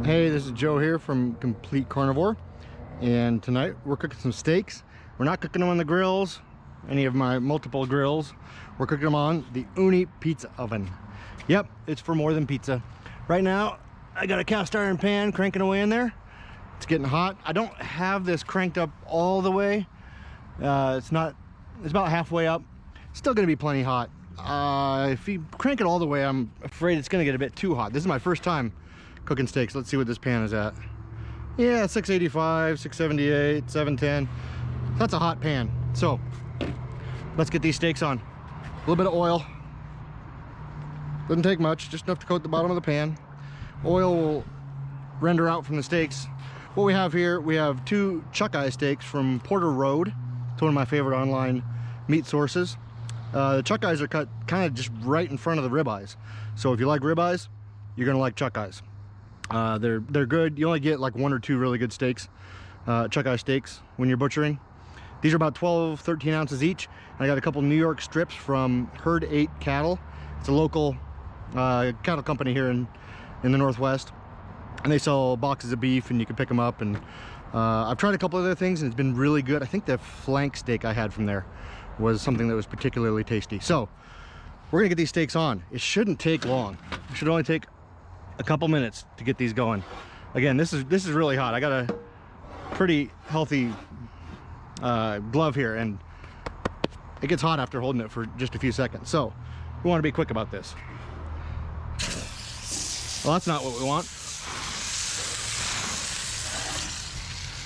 Hey, this is Joe here from Complete Carnivore, and tonight we're cooking some steaks. We're not cooking them on the grills, any of my multiple grills. We're cooking them on the Ooni pizza oven. Yep, it's for more than pizza. Right now, I got a cast iron pan cranking away in there. It's getting hot. I don't have this cranked up all the way. It's about halfway up. Still gonna be plenty hot. If you crank it all the way, I'm afraid it's gonna get a bit too hot. This is my first time cooking steaks. Let's see what this pan is at. Yeah, 685, 678, 710. That's a hot pan. So let's get these steaks on. A little bit of oil. Doesn't take much, just enough to coat the bottom of the pan. Oil will render out from the steaks. What we have here, we have 2 chuck eye steaks from Porter Road. It's one of my favorite online meat sources. The chuck eyes are cut kind of just right in front of the ribeyes. So if you like ribeyes, you're gonna like chuck eyes. They're good. You only get like 1 or 2 really good steaks, chuck eye steaks, when you're butchering. These are about 12, 13 ounces each. And I got a couple New York strips from Herd 8 Cattle. It's a local cattle company here in the Northwest. And they sell boxes of beef, and you can pick them up. And I've tried a couple other things, and it's been really good. I think the flank steak I had from there was something that was particularly tasty. So we're gonna get these steaks on. It shouldn't take long. It should only take a couple minutes to get these going. Again, this is really hot. I got a pretty healthy glove here, and it gets hot after holding it for just a few seconds. So we want to be quick about this. Well, that's not what we want.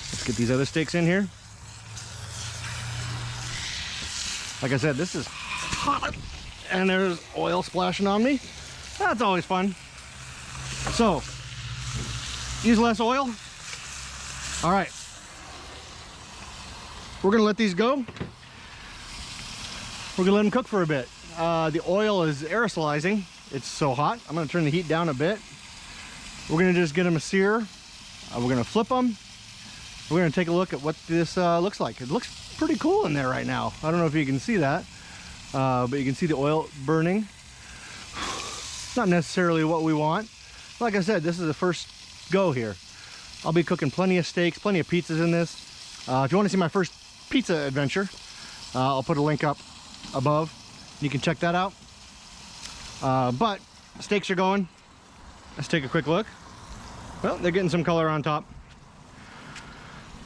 Let's get these other steaks in here. Like I said, this is hot, and there's oil splashing on me. That's always fun. So, use less oil. All right. We're gonna let these go. We're gonna let them cook for a bit. The oil is aerosolizing. It's so hot. I'm gonna turn the heat down a bit. We're gonna just get them a sear. We're gonna flip them. We're gonna take a look at what this looks like. It looks pretty cool in there right now. I don't know if you can see that, but you can see the oil burning. Not necessarily what we want. Like I said, this is the first go here. I'll be cooking plenty of steaks, plenty of pizzas in this. If you want to see my first pizza adventure, I'll put a link up above. You can check that out. But steaks are going. Let's take a quick look. Well, they're getting some color on top.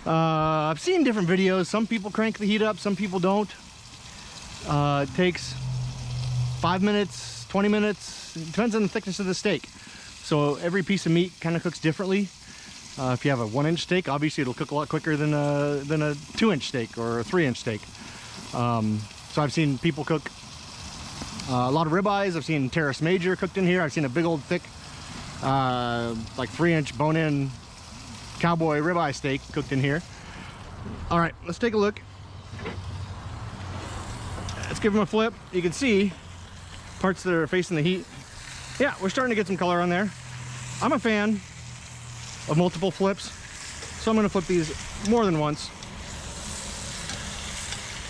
I've seen different videos. Some people crank the heat up, some people don't. It takes 5 minutes, 20 minutes. It depends on the thickness of the steak. So every piece of meat kind of cooks differently. If you have a 1-inch steak, obviously it'll cook a lot quicker than a 2-inch steak or a 3-inch steak. So I've seen people cook a lot of ribeyes. I've seen Terrace Major cooked in here. I've seen a big old thick, like 3-inch bone-in cowboy ribeye steak cooked in here. All right, let's take a look. Let's give them a flip. You can see parts that are facing the heat. Yeah, we're starting to get some color on there. I'm a fan of multiple flips, so I'm gonna flip these more than once.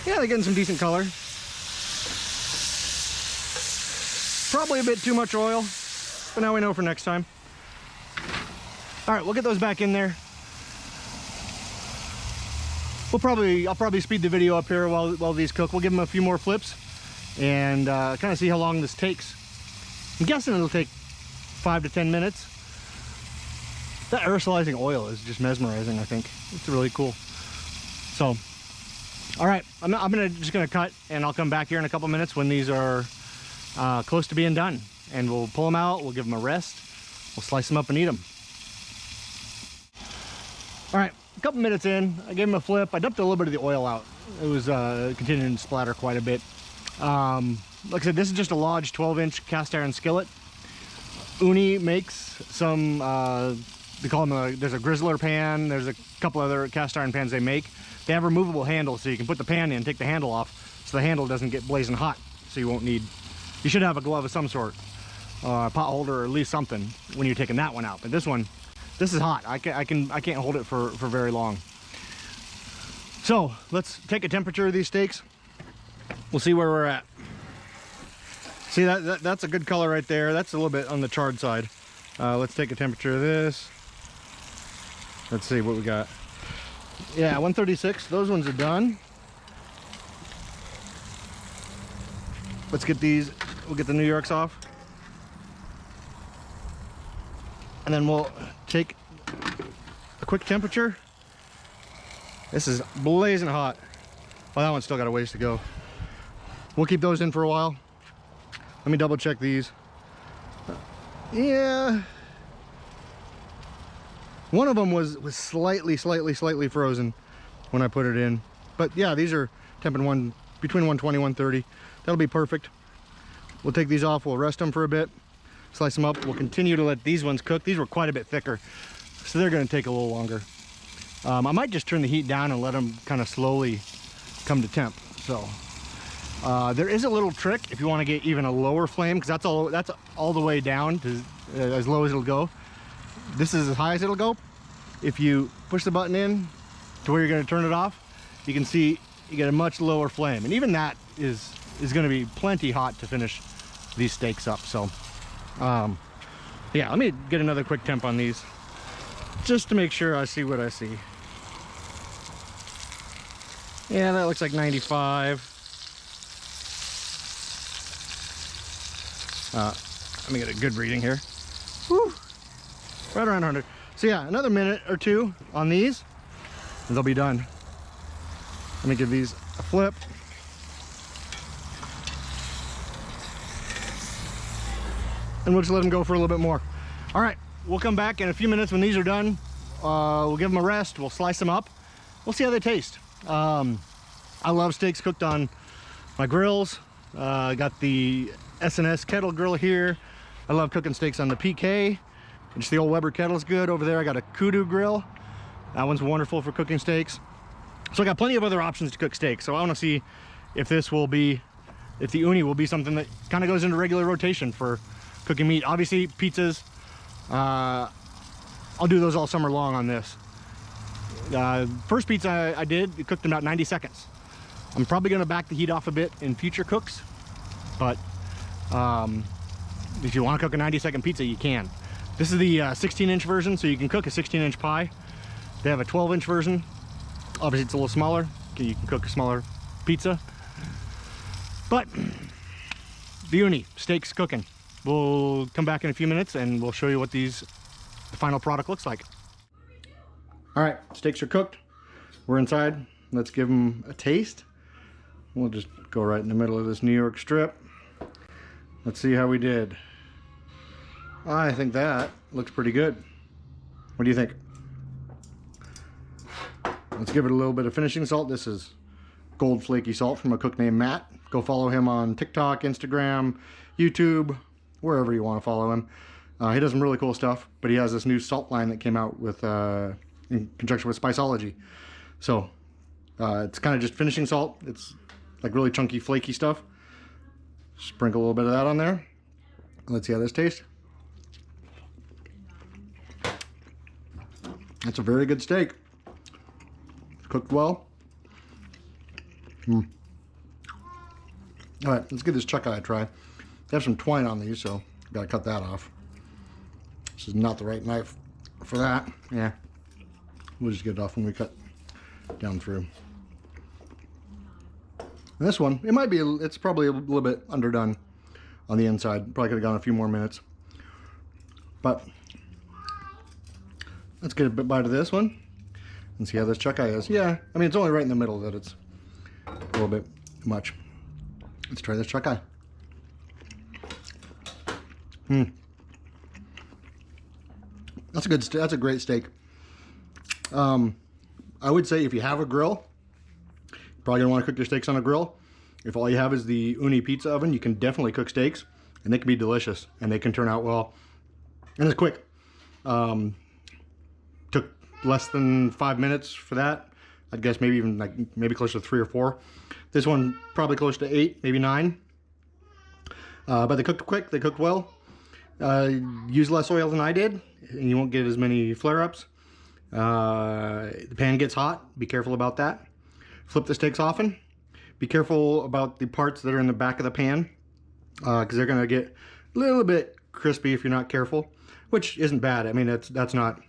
Yeah, they're getting some decent color. Probably a bit too much oil, but now we know for next time. All right, we'll get those back in there. I'll probably speed the video up here while these cook. We'll give them a few more flips and kind of see how long this takes. I'm guessing it'll take 5 to 10 minutes. That aerosolizing oil is just mesmerizing, I think. It's really cool. So, all right, I'm just gonna cut, and I'll come back here in a couple minutes when these are close to being done. And we'll pull them out, we'll give them a rest, we'll slice them up and eat them. All right, a couple minutes in, I gave them a flip. I dumped a little bit of the oil out. It was continuing to splatter quite a bit. Like I said, this is just a Lodge 12-inch cast iron skillet. Ooni makes some, they call them there's a grizzler pan, there's a couple other cast iron pans they make. They have removable handles, so you can put the pan in, take the handle off, so the handle doesn't get blazing hot. So you should have a glove of some sort, a pot holder, or at least something when you're taking that one out. But this is hot. I can't hold it for very long. So let's take a temperature of these steaks. We'll see where we're at. See, that's a good color right there. That's a little bit on the charred side. Let's take a temperature of this. Let's see what we got. Yeah, 136. Those ones are done. Let's get these. We'll get the New Yorks off. And then we'll take a quick temperature. This is blazing hot. Well, that one's still got a ways to go. We'll keep those in for a while. Let me double check these. Yeah. One of them was slightly frozen when I put it in. But yeah, these are temping between 120 and 130. That'll be perfect. We'll take these off, we'll rest them for a bit, slice them up. We'll continue to let these ones cook. These were quite a bit thicker, so they're gonna take a little longer. I might just turn the heat down and let them kind of slowly come to temp. So there is a little trick if you want to get even a lower flame, because that's all the way down to as low as it'll go. This is as high as it'll go. If you push the button in to where you're going to turn it off, you can see you get a much lower flame, and even that is going to be plenty hot to finish these steaks up. So yeah, let me get another quick temp on these just to make sure I see what I see. Yeah, that looks like 95. Let me get a good reading here. Whew. Right around 100. So yeah, another minute or two on these and they'll be done. Let me give these a flip. And we'll just let them go for a little bit more. All right, we'll come back in a few minutes when these are done. We'll give them a rest. We'll slice them up. We'll see how they taste. I love steaks cooked on my grills. I got the S&S kettle grill here. I love cooking steaks on the PK. Just the old Weber kettle is good. Over there I got a Kudu grill. That one's wonderful for cooking steaks. So I got plenty of other options to cook steaks. So I want to see if this will be, if the uni will be something that kind of goes into regular rotation for cooking meat. Obviously pizzas, I'll do those all summer long on this. First pizza I did, it cooked in about 90 seconds. I'm probably going to back the heat off a bit in future cooks, but if you want to cook a 90-second pizza, you can. This is the 16-inch version, so you can cook a 16-inch pie. They have a 12-inch version. Obviously, it's a little smaller. You can cook a smaller pizza. But the uni, steaks cooking. We'll come back in a few minutes and we'll show you what the final product looks like. All right, steaks are cooked. We're inside. Let's give them a taste. We'll just go right in the middle of this New York strip. Let's see how we did. I think that looks pretty good. What do you think? Let's give it a little bit of finishing salt. This is gold flaky salt from a cook named Matt. Go follow him on TikTok, Instagram, YouTube, wherever you want to follow him. He does some really cool stuff, but he has this new salt line that came out with in conjunction with Spiceology. So it's kind of just finishing salt. It's like really chunky, flaky stuff. Sprinkle a little bit of that on there. Let's see how this tastes. That's a very good steak. It's cooked well. All right, let's give this chuck eye a try. They have some twine on these, so gotta cut that off. This is not the right knife for that. Yeah, we'll just get it off when we cut down through. And this one, it's probably a little bit underdone on the inside. Probably could have gone a few more minutes. But let's get a bite of this one and see how this chuck eye is. Yeah, I mean, it's only right in the middle that it's a little bit much. Let's try this chuck eye. That's a great steak. I would say if you have a grill, you're probably gonna want to cook your steaks on a grill. If all you have is the Uni pizza oven, you can definitely cook steaks, and they can be delicious, and they can turn out well. And it's quick. Took less than 5 minutes for that. I'd guess maybe even maybe close to 3 or 4. This one probably close to 8, maybe 9. But they cooked quick. They cooked well. Use less oil than I did, and you won't get as many flare-ups. The pan gets hot. Be careful about that. Flip the steaks often. Be careful about the parts that are in the back of the pan, because they're going to get a little bit crispy if you're not careful, which isn't bad. I mean, that's not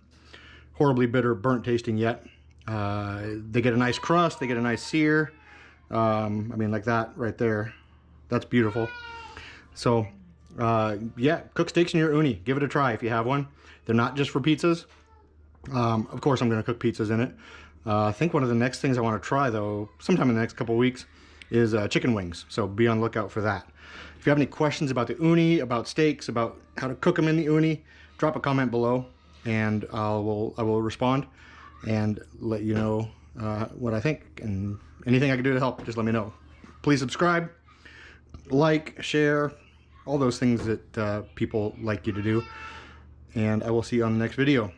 horribly bitter, burnt tasting yet. They get a nice crust, they get a nice sear. I mean, like that right there. That's beautiful. So, yeah, cook steaks in your uni. Give it a try if you have one. They're not just for pizzas. Of course, I'm going to cook pizzas in it. I think one of the next things I want to try, though, sometime in the next couple of weeks, is chicken wings. So be on the lookout for that. If you have any questions about the uni, about steaks, about how to cook them in the uni, drop a comment below, and I will respond and let you know what I think. And anything I can do to help, just let me know. Please subscribe, like, share, all those things that people like you to do. And I will see you on the next video.